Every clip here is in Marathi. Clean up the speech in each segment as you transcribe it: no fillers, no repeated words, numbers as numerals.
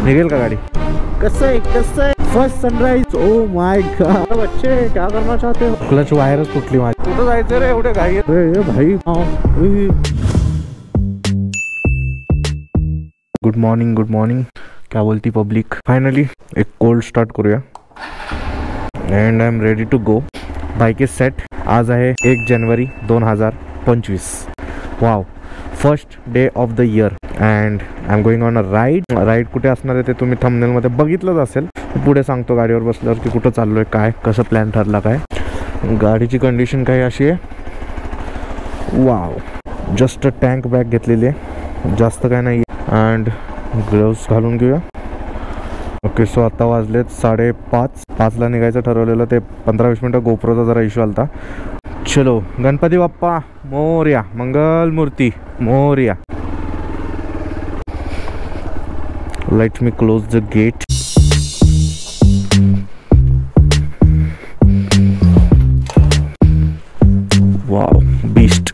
निघेल का गाड़ी? कसं आहे first sunrise? Oh my God बच्चे क्या करना चाहते हो? क्लच वायरच तुटली माझी. कुठं जायचं रे एवढे घाई? अरे भाई गुड मॉर्निंग. क्या बोलती पब्लिक? फायनली एक कोल्ड स्टार्ट करूया. And I am ready to go. Bike is set. आज आहे 1 जानेवारी 2025. Wow, first day of the year and I am going on a ride. कुठे असणार आहे ते तुम्ही थंबनेलमध्ये बघितलंच असेल. पुढे सांगतो गाडीवर बसल्यावर की कुठं चाललोय, काय कसं प्लॅन ठरला काय. गाडीची कंडिशन काही अशी आहे. वाव, जस्ट टँक बॅग घेतलेली आहे, जास्त काय नाही. अँड ग्लोव्स घालून घेऊया. ओके, सो आता वाजलेत 5:30. 5ला निघायचं ठरवलेलं, ते 15-20 मिनटं गोप्रोचा जरा इश्यू आलता. चलो, Ganpati Bappa Morya, Mangal Murti Morya. Let me close the gate. Wow, beast.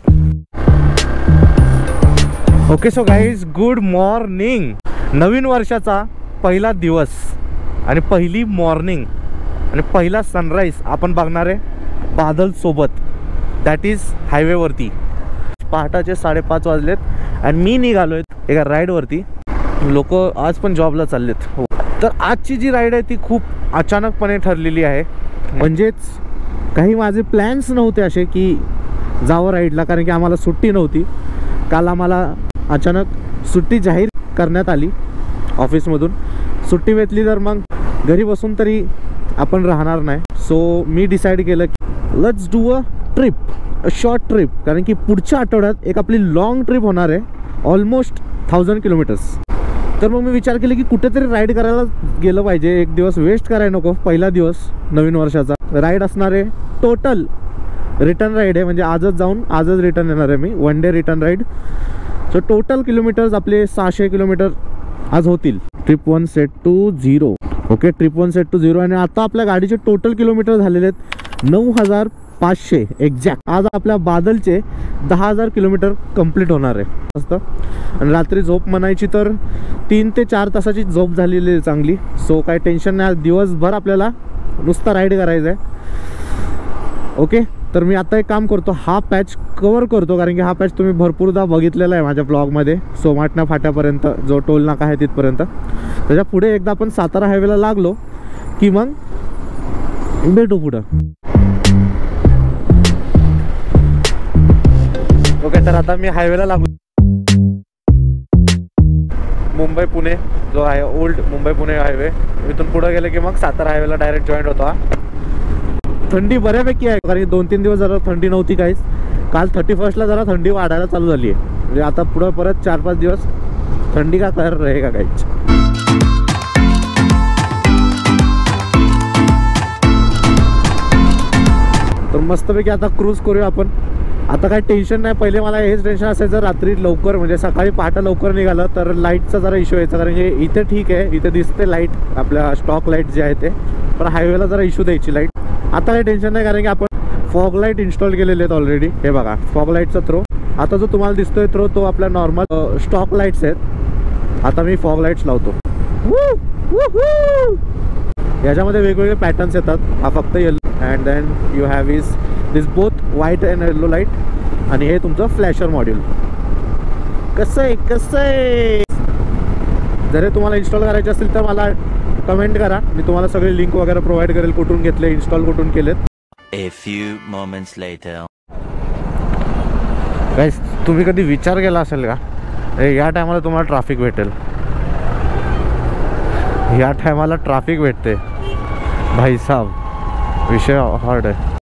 Okay so guys, good morning. नवीन वर्षाचा पहिला दिवस आणि पहिली मॉर्निंग आणि पहिला सनराईज आपण बघणार आहे बादल सोबत. That is हायवेवरती. पहाटाचे 5:30 वाजलेत आणि मी निघालोय एका राईडवरती. लोक आज पण जॉबला चाललेत. तर आजची जी राईड आहे ती खूप अचानकपणे ठरलेली आहे. म्हणजेच काही माझे प्लॅन्स नव्हते असे की जावं राईडला, कारण की आम्हाला सुट्टी नव्हती. काल आम्हाला अचानक सुट्टी जाहीर करण्यात आली ऑफिसमधून. सुट्टी भेटली तर मग घरी बसून तरी आपण राहणार नाही. सो मी डिसाईड केलं की let's do a trip, a short trip. कारण की पुढच्या आठवड्यात एक आपली लॉंग ट्रिप होणार आहे, ऑलमोस्ट 1000 किलोमीटर्स. तर मग मी विचार केला की कुठेतरी राईड करायला गेलं पाहिजे. एक दिवस वेस्ट करायला नको. पहिला दिवस नवीन वर्षाचा. राईड असणार आहे टोटल रिटर्न राईड आहे, म्हणजे आजच जाऊन आजच रिटर्न येणार आहे मी. 1 day return ride. So total kilometres आपले 600 किलोमीटर आज होतील. Trip 1 set to 0. Okay, trip 1 set to 0. आणि आता आपल्या गाडीचे टोटल किलोमीटर झालेले आहेत 9500 एक्झॅक्ट. आज आपल्या बादलचे 10,000 किलोमीटर कंप्लीट होणार आहे मस्त. आणि रात्री झोप म्हणायची तर 3 ते 4 तासाची झोप झालेली आहे चांगली. सो काय टेन्शन नाही. आज दिवसभर आपल्याला नुसता राईड करायचा आहे. ओके, तर मी आता एक काम करतो, हा पॅच कवर करतो, कारण की हा पॅच तुम्ही भरपूरदा बघितलेला आहे माझ्या ब्लॉगमध्ये. सोमाटणा फाट्यापर्यंत जो टोल नाका आहे तिथपर्यंत. त्याच्या पुढे एकदा आपण सातारा हायवेला लागलो की मग भेटू पुढं. ओके, तर आता मी हायवेला लागलो. मुंबई पुणे जो आहे ओल्ड मुंबई पुणे हायवे, इथून पुढे गेले की मग सातारा हायवेला डायरेक्ट जॉईंट होता. थंडी बऱ्यापैकी आहे, कारण 2-3 दिवस जरा थंडी नव्हती काहीच. काल 31ला जरा थंडी वाढायला चालू झाली आहे. म्हणजे आता पुढं परत 4-5 दिवस थंडी का कर रहे का काहीच. तर मस्तपैकी आता क्रूज करूया आपण. आता काही टेन्शन नाही. पहिले मला हेच टेन्शन असायचं रात्री लवकर, म्हणजे सकाळी पहाटे लवकर निघालं तर लाईटचा जरा इश्यू यायचा. कारण की इथे ठीक आहे, इथे दिसते लाईट, आपल्या स्टॉक लाईट जे आहे ते. पण हायवेला जरा इश्यू द्यायची लाईट. आता काही टेन्शन नाही, कारण की आपण फॉग लाईट इन्स्टॉल केलेले आहेत ऑलरेडी. हे बघा, फॉग लाईटचा थ्रो. आता जो तुम्हाला दिसतोय थ्रो तो आपल्या नॉर्मल स्टॉक लाईट्स आहेत. आता मी फॉग लाईट्स लावतो. याच्यामध्ये वेगवेगळे पॅटर्न्स येतात. हा फक्त yellow and then you have is this both white and yellow light. आणि हे तुमचं फ्लॅशर मॉड्यूल. कसं आहे. जर हे तुम्हाला इन्स्टॉल करायचे असेल तर मला कमेंट करा. मी तुम्हाला सगळे लिंक वगैरे प्रोव्हाइड करेल, कुठून घेतले, इन्स्टॉल कुठून केलेत. A few moments later. Guys, तुम्ही कधी विचार केला असेल का या टायमाला तुम्हाला ट्रॅफिक भेटेल? या टायमाला ट्रॅफिक भेटते भाई साहब, विषय हार्ड आहे.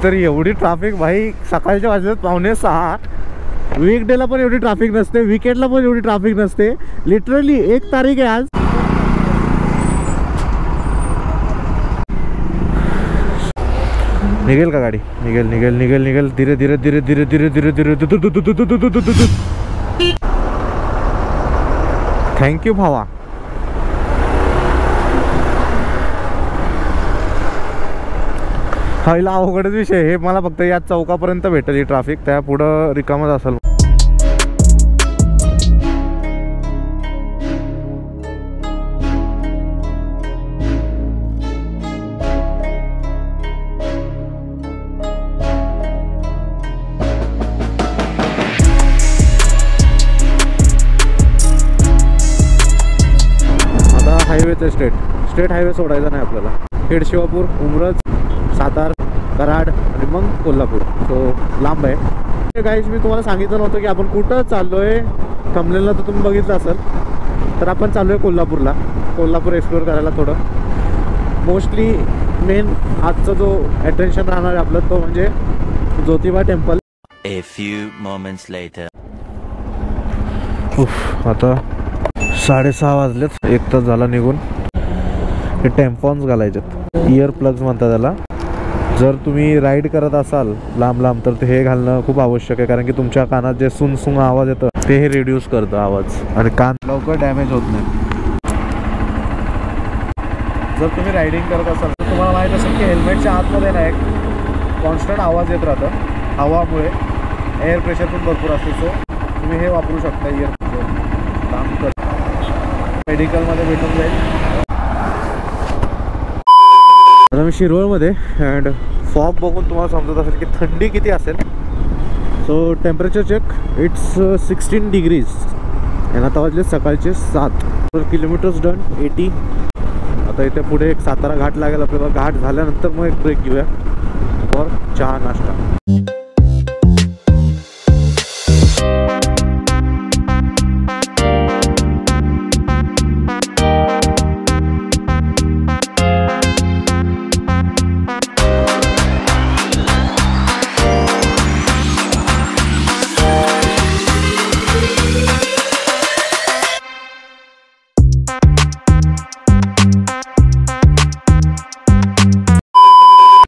तरी एवढी ट्रॅफिक भाई, सकाळच्या वाजल्यात 5:45. वीकडेला पण एवढी ट्रॅफिक नसते, वीकेंडला पण एवढी ट्रॅफिक नसते. लिटरली 1 तारीख आहे आज. निघेल का गाडी? निघेल. धीरे. थँक्यू भावा. पहिला अवघडच विषय हे मला फक्त या चौकापर्यंत भेटेल ही ट्रॅफिक, त्या पुढं रिकामच असेल. हायवेचे स्टेट हायवे सोडायचा नाही आपल्याला. खेड, शिवापूर, उमरज, सातार, कराड आणि मग कोल्हापूर. सो लांब आहे. गाईज मी तुम्हाला सांगितलं नव्हतं की आपण कुठं चाललोय. थंबनेलला तर तुम्ही बघितलं असेल. तर आपण चाललोय कोल्हापूरला. कोल्हापूर एक्सप्लोअर करायला थोडं. मोस्टली मेन आजचा जो अटेन्शन राहणार आहे आपलं तो म्हणजे Jyotiba temple. A few moments later. आता 6:30 वाजलेत. 1 तास झाला निघून. हे टेम्पॉन्स घालायचेत, इयर प्लग्स म्हणतात त्याला. जर तुम्ही राईड करत असाल लांब लांब तर हे घालणं खूप आवश्यक आहे, कारण की तुमच्या कानात जे सुन आवाज येतं ते हे रिड्यूस करतं आवाज आणि कान लवकर डॅमेज होत नाही. जर तुम्ही रायडिंग करत असाल तर तुम्हाला माहीत असेल की हेल्मेटच्या आतमध्ये ना एक कॉन्स्टंट आवाज येत राहतं. हवामुळे एअर प्रेशर पण भरपूर असते. सो तुम्ही हे वापरू शकता इयर काम कर. मेडिकलमध्ये भेटून जाईल. आता मी शिरवळमध्ये अँड फॉग बघून तुम्हाला समजत असेल की थंडी किती असेल. So temperature check, it's 16 degrees आणि आता वाजले सकाळचे 7. Kilometres done 80. आता इथे पुढे एक सातारा घाट लागेल आपल्याला. घाट झाल्यानंतर मग एक ब्रेक घेऊया फॉर चहा नाश्ता.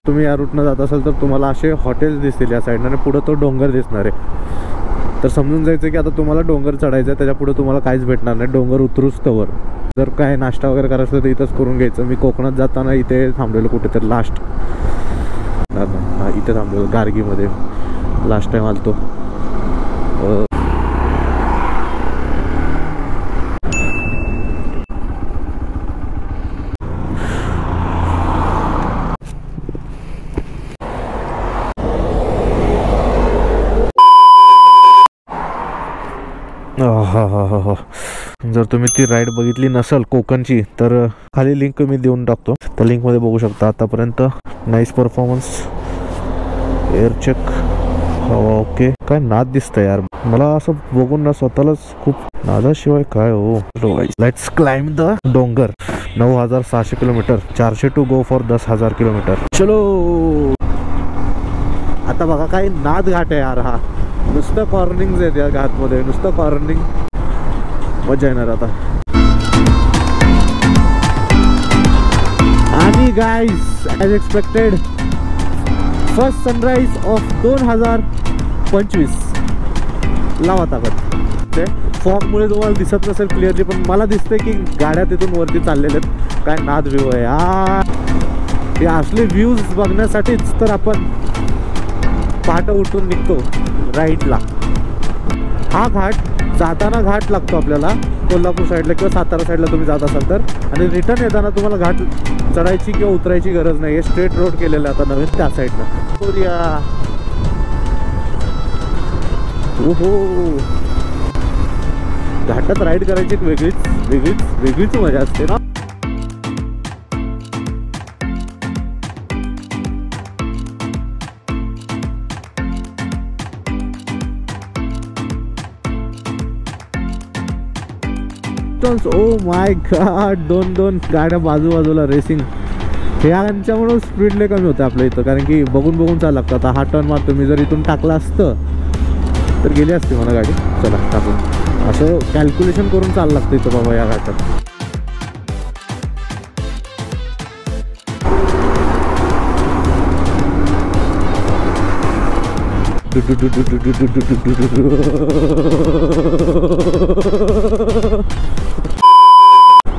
तुम्ही या रूटनं जात असाल तर तुम्हाला असे हॉटेल्स दिसतील या साईडनं आणि पुढं तो डोंगर दिसणार आहे. तर समजून जायचं की आता तुम्हाला डोंगर चढायचं आहे, त्याच्या पुढे तुम्हाला काहीच भेटणार नाही. डोंगर उतरूच तवर जर काय नाश्ता वगैरे करायचं तर इथंच करून घ्यायचं. मी कोकणात जाताना इथे थांबलेलो कुठेतरी लास्ट. इथे थांबलेलो गार्गीमध्ये लास्ट टाइम आलतो. जर तुम्ही ती राईड बघितली नसेल कोकणची तर खाली लिंक मी देऊन टाकतो. त्या लिंकमध्ये बघू शकता. आतापर्यंत नाईस परफॉर्मन्स. एअर चेक, हवा ओके. काय नाद दिसतंय यार मला असं बघून ना स्वतःलाच खूप. नादाशिवाय काय हो. लेट्स क्लाइंब द डोंगर. 9600 kilometre, 400 to go for 10,000 kilometre. चलो. आता बघा काय नाद घाट आहे यार हा. नुसतं कॉर्निंग आहेत या घाटमध्ये, नुसतं कॉर्निंग. मजा येणार आता. आणि guys as expected first sunrise of 2025. लावा ताकद. ते फॉगमुळे तुम्हाला दिसत नसेल क्लिअरली पण मला दिसतंय की गाड्या तिथून वरती चाललेल्या आहेत. काय नाद व्ह्यू आहे यार. हे असले व्ह्यूज बघण्यासाठीच तर आपण पहाटे उठून निघतो राईडला. हा घाट जाताना घाट लागतो आपल्याला कोल्हापूर साईडला किंवा सातारा साईडला तुम्ही जात असाल तर. आणि रिटर्न येताना तुम्हाला घाट चढायची किंवा उतरायची गरज नाही आहे. स्ट्रेट रोड केलेला आता नवीन त्या साईडला. ओहो, घाटात राईड करायची एक वेगळीच मजा असते ना. ओ माय गॉड, दोन गाड्या बाजूला रेसिंग. ह्यांच्यामुळे स्पीड लय कमी होते आपल्या इथं, कारण की बघून चालू लागतं. आता हा टर्न मारतो मी, जर इथून टाकला असतं तर गेली असती मला गाडी. चला टाकून असं कॅल्क्युलेशन करून चालू लागतं इथं बाबा या घाटात.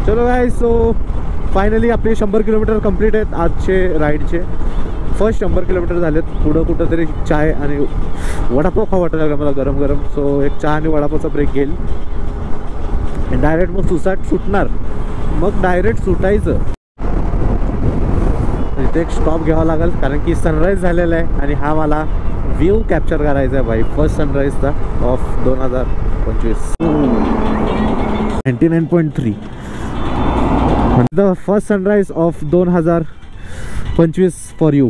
चलो गाइस, सो फायनली आपले 100 किलोमीटर कंप्लीट आहेत आजचे राईडचे. फर्स्ट 100 किलोमीटर झालेत. पुढं कुठंतरी चाय आणि वडापाव खावा वाटायला लागला मला गरम गरम. सो एक चहा आणि वडापावचा ब्रेक घेईल. डायरेक्ट मग सुटणार, मग डायरेक्ट सुटायचं. इथे एक स्टॉप घ्यावा लागेल कारण की सनराईज झालेला आहे आणि हा मला व्ह्यू कॅप्चर करायचा आहे भाई. फर्स्ट सनराईजचा of 2025. 99.3 the first sunrise of 2025 for you.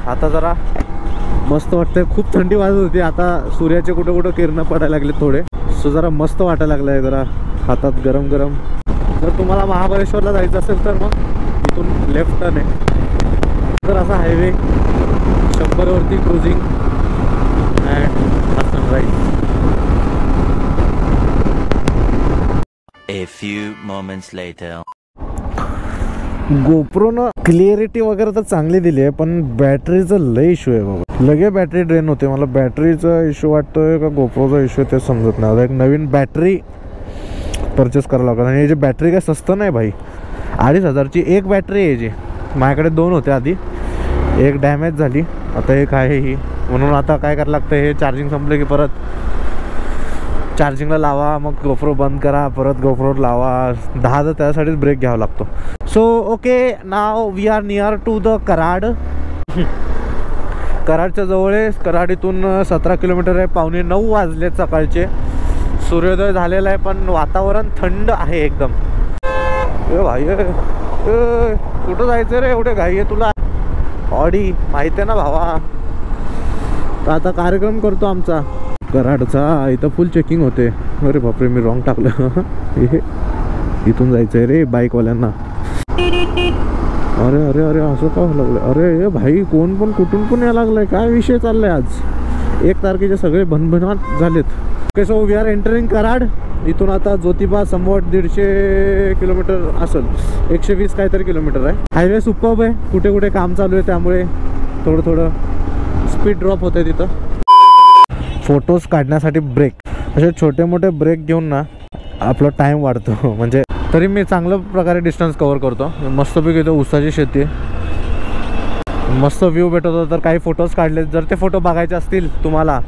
आता जरा मस्त वाटतंय. खूप थंडी वाजत होती, आता सूर्याचे कुठं कुठं किरणं पडायला लागले थोडे. सो जरा मस्त वाटायला लागलं आहे, जरा हातात गरम गरम. जर तुम्हाला महाबळेश्वरला जायचं असेल तर मग इथून लेफ्ट टर्न आहे. तर असा हायवे 100 वरती cruising and sunrise. A few moments later. गोप्रोनं क्लिअरिटी वगैरे तर चांगली दिली आहे, पण बॅटरीचा लय इश्यू आहे बाबा. लगे बॅटरी ड्रेन होते. मला बॅटरीचा इश्यू वाटतोय का गोप्रोचा इश्यू ते समजत नाही. आता एक नवीन बॅटरी परचेस करावं लागेल. आणि याची बॅटरी काय स्वस्त नाही भाई. 2500ची एक बॅटरी आहे याची. माझ्याकडे 2 होते आधी, एक डॅमेज झाली, आता एक आहे ही. म्हणून आता काय करायला लागतं, हे चार्जिंग संपलं की परत चार्जिंगला लावा, मग गोप्रो बंद करा, परत गोप्रो लावा. 10 त्यासाठीच ब्रेक घ्यावा लागतो. So okay, now we are near to the Karad. कराडच्या जवळ आहे. कराड इथून 17 किलोमीटर आहे. 8:45 वाजले सकाळचे. सूर्योदय झालेला आहे, पण वातावरण थंड आहे एकदम. ए भाई, कुठं जायचं रे, एवढे घाई आहे तुला? ऑडी माहिती आहे ना भावा. तर आता कार्यक्रम करतो आमचा कराडचा. इथं फुल चेकिंग होते. अरे बापरे, मी रॉंग टाकलं. इथून जायचं आहे रे बाईकवाल्यांना. अरे अरे अरे, असं का लागलं? अरे भाई, कोण पण कुठून पण यायला लागलाय? काय विषय चाललाय आज? 1 तारखेचे सगळे भनभनाट झालेत. Okay, so we are entering Karad. इथून आता ज्योतिबा समवट 150 किलोमीटर असेल, 120 काहीतरी किलोमीटर आहे. हायवे सुपर्ब आहे. कुठे कुठे काम चालू आहे, त्यामुळे थोडं स्पीड ड्रॉप होते तिथं. फोटोज काढण्यासाठी ब्रेक, असे छोटे मोठे ब्रेक घेऊन ना आपला टाईम वाढतो. म्हणजे तरी मी चांगल्या प्रकारे डिस्टन्स कव्हर करतो. मस्तपैकी इथं ऊसाची शेती आहे, मस्त व्ह्यू भेटतो. तर काही फोटोज काढले, जर ते फोटो बघायचे असतील तुम्हाला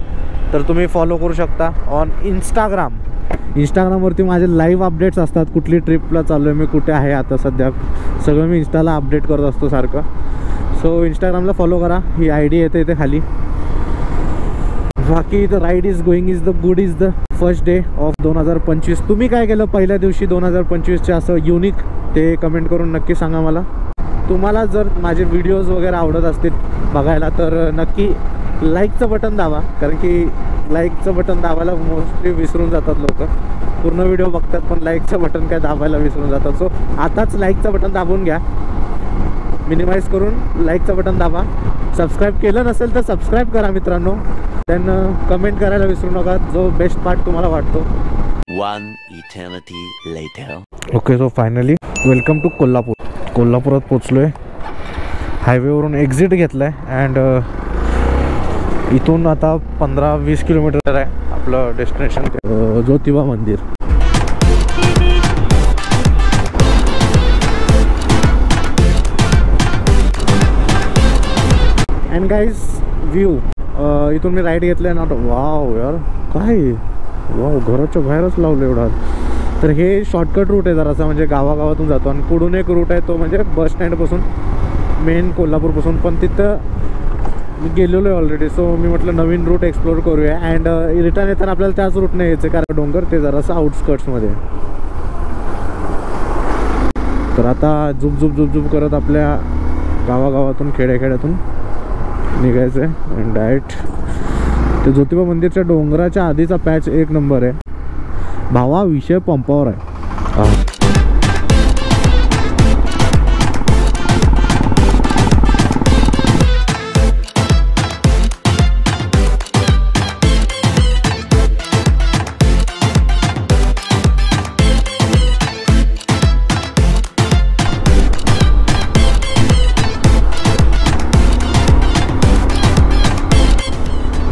तर तुम्ही फॉलो करू शकता ऑन इंस्टाग्राम. इंस्टाग्रामवरती माझे लाईव्ह अपडेट्स असतात. कुठली ट्रिपला चाललो आहे मी, कुठे आहे आता सध्या, सगळं मी इंस्टाला अपडेट करत असतो सारखं. सो इंस्टाग्रामला फॉलो करा. ही ID येते इथे खाली. बाकी the ride is going is the good is the first day of 2025. तुम्ही काय केलं पहिल्या दिवशी 2025चे असं युनिक, ते कमेंट करून नक्की सांगा मला. तुम्हाला जर माझे व्हिडिओज वगैरे आवडत असतील बघायला तर नक्की लाईकचं बटन दाबा. कारण की लाईकचं बटन दाबायला मोस्टली विसरून जातात लोक. पूर्ण व्हिडिओ बघतात पण लाईकचं बटन काय दाबायला विसरून जातात. सो आताच लाईकचं बटन दाबून घ्या. मिनिमाइज करून लाईकचं बटन दाबा. सबस्क्राईब केलं नसेल तर सबस्क्राईब करा मित्रांनो. देन कमेंट करायला विसरू नका जो बेस्ट पार्ट तुम्हाला वाटतो. One eternity later. Okay, so finally welcome to Kolhapur. कोल्हापुरात पोचलो आहे. हायवेवरून एक्झिट घेतला आहे अँड इथून आता 15-20 किलोमीटर आहे आपलं डेस्टिनेशन, ज्योतिबा मंदिर. अँड गाईज व्ह्यू इथून मी राईड घेतलं आहे ना. वाव यार, काय वाव, घराच्या बाहेरच लावलं एवढा. तर हे शॉर्टकट रूट आहे जरासा, म्हणजे गावागावातून जातो. आणि पुढून एक रूट आहे तो म्हणजे बस स्टँडपासून मेन कोल्हापूरपासून, पण तिथं मी गेलेलो आहे ऑलरेडी. सो मी म्हटलं नवीन रूट एक्सप्लोर करूया. अँड रिटर्न येताना आपल्याला त्याच रूटने यायचं, कारण डोंगर ते जरासं आउटस्कर्ट्समध्ये. तर आता झुप करत आपल्या गावागावातून खेड्यातून निघायचं आहे. अँड डायरेक्ट ते ज्योतिबा मंदिरच्या डोंगराच्या आधीचा पॅच 1 नंबर आहे भावा. विषय पंपावर आहे.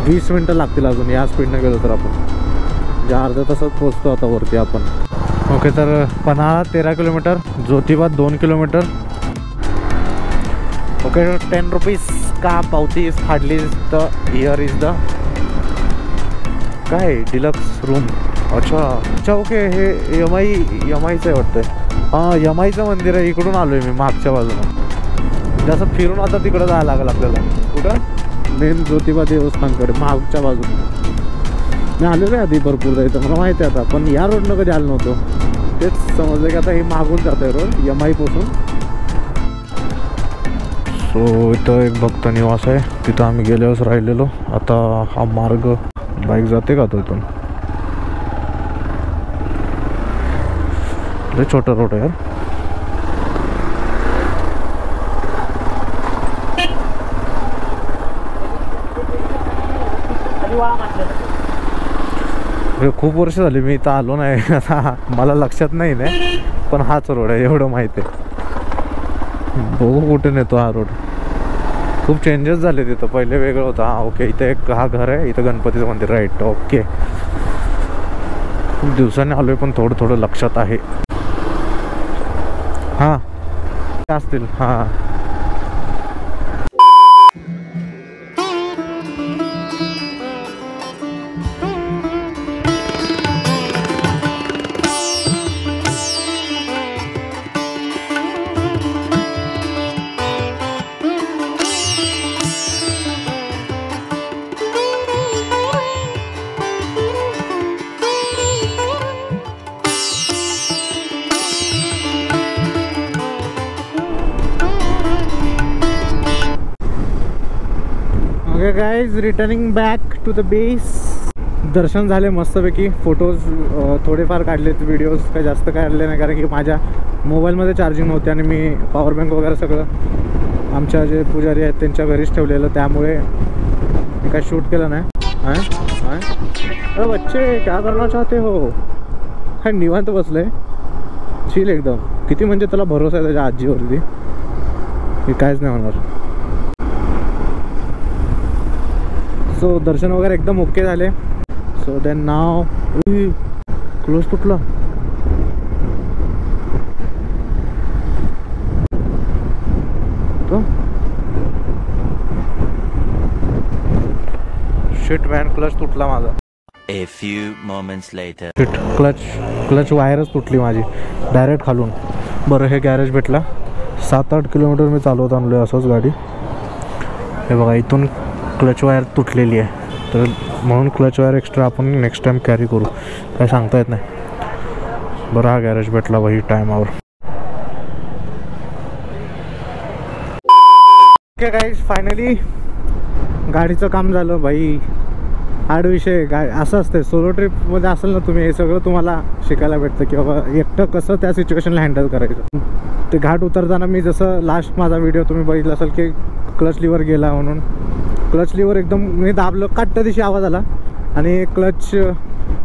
20 मिनटं लागतील अजून या स्पीडने गेलो तर आपण, म्हणजे अर्ध्या तासात पोहोचतो आता वरती आपण. ओके, तर Panhala 13 kilometre, Jyotiba 2 kilometre. Okay, 10 rupees का पावती is hardly the here is the काय डिलक्स रूम. अच्छा ओके, हे यमाईचं आहे वाटतं. हां, यमाईचं मंदिर आहे. इकडून आलो आहे मी मागच्या बाजूला. जसं फिरून आता तिकडं जायला लागेल आपल्याला. कुठं? मेन ज्योतिबा देवस्थानकडे मागच्या बाजूला. मी आलेलो आहे आधी भरपूर जायचं, मला माहिती आहे आता, पण या रोडनं कधी आलो नव्हतो. तेच समजलं की आता हे मागून जातं आहे रोड यमाईपासून. सो इथं एक भक्त निवास आहे, तिथं आम्ही गेल्यावरच राहिलेलो. आता हा मार्ग बाईक जाते का तो इथून? लय छोटा रोड आहे यार. खूप वर्ष झाली मी इथं आलो नाही. आता मला लक्षात नाही नाही, पण हाच रोड आहे एवढं माहिती आहे. बघू कुठे नेतो हा रोड. खूप चेंजेस झाले तिथं, पहिले वेगळं होतं. हां ओके, इथं एक हा घर आहे, इथं गणपतीचं मंदिर, राईट. ओके, खूप दिवसांनी आलो आहे पण थोडं थोडं लक्षात आहे. हां असतील. हां guys, returning back to the base. दर्शन झाले मस्तपैकी. फोटोज थोडेफार काढलेत, व्हिडिओज काही जास्त काढले नाही, कारण की माझ्या मोबाईलमध्ये चार्जिंग नव्हते आणि मी पॉवर बँक वगैरे सगळं आमच्या जे पुजारी आहेत त्यांच्या घरीच ठेवलेलं, त्यामुळे मी काय शूट केलं नाही. अरे बच्चे क्या करना चाहते हो? काय निवांत बसलंय, चिल एकदम. किती म्हणजे त्याला भरोसा आहे त्याच्या आजीवरती की काहीच नाही होणार. सो दर्शन वगैरे एकदम ओके झाले. सो देन नाव क्लोज तुटला. तो शिट मॅन, क्लच तुटला माझा. A few moments later. Shit, clutch वायरच तुटली माझी डायरेक्ट खालून. बरं, हे गॅरेज भेटला. 7-8 किलोमीटर मी चालवत आणलो आहे असंच गाडी. हे बघा, इथून क्लच वायर तुटलेली आहे, तर म्हणून क्लच वायर एक्स्ट्रा आपण नेक्स्ट टाइम कॅरी करू, काय सांगता येत नाही. बरं, हा गॅरेज भेटला भाई टायमावर. ओके गाईज, फायनली गाडीचं काम झालं भाई. हार्ड विषय असं असते सोलो ट्रिपमध्ये असेल ना तुम्ही, हे सगळं तुम्हाला शिकायला भेटतं की बाबा एकटं कसं त्या सिच्युएशनला हँडल करायचं. ते घाट उतरताना मी जसं लास्ट माझा व्हिडिओ तुम्ही बघितला असेल की क्लच लिव्हर गेला म्हणून, क्लच लिव्हर एकदम मी दाबलं, काट्ट दिशी आवाज आला आणि क्लच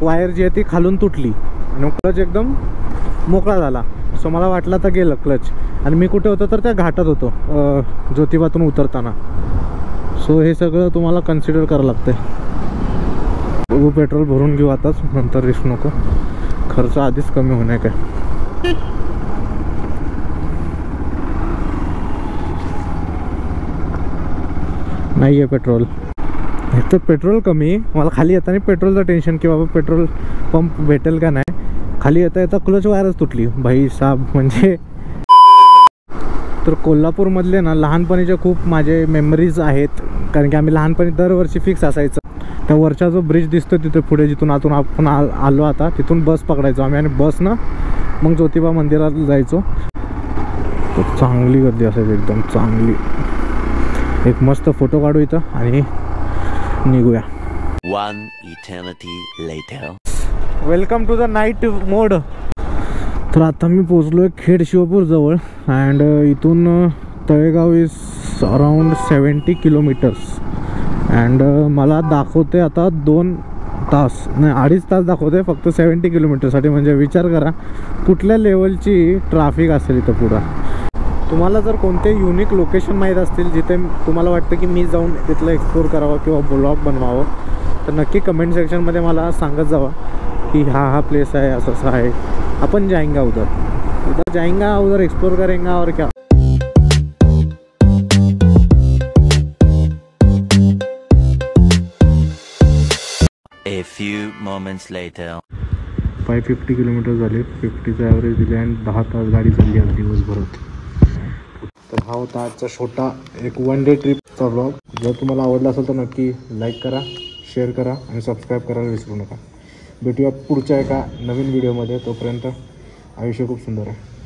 वायर जी आहे ती खालून तुटली आणि क्लच एकदम मोकळा झाला. सो मला वाटलं तर गेलं क्लच, आणि मी कुठे होतो तर त्या घाटात होतो ज्योतिबातून उतरताना. सो हे सगळं तुम्हाला कन्सिडर करावं लागतं. बघू, पेट्रोल भरून घेऊ आताच, नंतर रिस्क नको. खर्च आधीच कमी होणार काय. नाही आहे पेट्रोल. एक तर पेट्रोल कमी, मला खाली येताना पेट्रोलचं टेन्शन की बाबा पेट्रोल पंप भेटेल का नाही. खाली येता क्लच वायरच तुटली भाई साहेब. म्हणजे तर कोल्हापूरमधले ना लहानपणीचे खूप माझे मेमरीज आहेत, कारण की आम्ही लहानपणी दरवर्षी फिक्स असायचं. त्या वरचा जो ब्रिज दिसतो तिथे पुढे, जिथून आतून आपण आलो आता, तिथून बस पकडायचो आम्ही आणि बसनं मग ज्योतिबा मंदिरात जायचो. तर चांगली गर्दी असायची, एकदम चांगली. एक मस्त फोटो काढू इथं आणि निघूया. One eternity later. Welcome to the night mode. तर आता मी पोचलो आहे खेड शिवपूर जवळ, अँड इथून Talegaon is around 70 kilometres. And मला दाखवते आता 2 तास, नाही 2.5 तास दाखवते फक्त 70 किलोमीटरसाठी. म्हणजे विचार करा कुठल्या लेवलची ट्रॅफिक असेल इथं पुढं. तुम्हाला जर कोणते युनिक लोकेशन माहीत असतील जिथे तुम्हाला वाटतं की मी जाऊन तिथलं एक्सप्लोर करावं किंवा ब्लॉग बनवावं, तर नक्की कमेंट सेक्शनमध्ये मला सांगत जावा कि हा प्लेस है, ऐसा है, अपन जाएंगे उधर जाएंगे, उधर एक्सप्लोर करेंगे और क्या। A few moments later. 550 kilometre झाले, 50चं ॲव्हरेज दिले आणि 10 तास गाडी चालली आज दिवसभरात। तर हा होता आजचा छोटा एक वन डे ट्रिपचा व्लॉग। जर तुम्हाला आवडला असेल तर नक्की लाईक करा, शेअर करा आणि सबस्क्राईब करायला विसरू नका। भेटूया पुढच्या एका नवीन व्हिडिओमध्ये, तोपर्यंत आयुष्य खूप सुंदर आहे।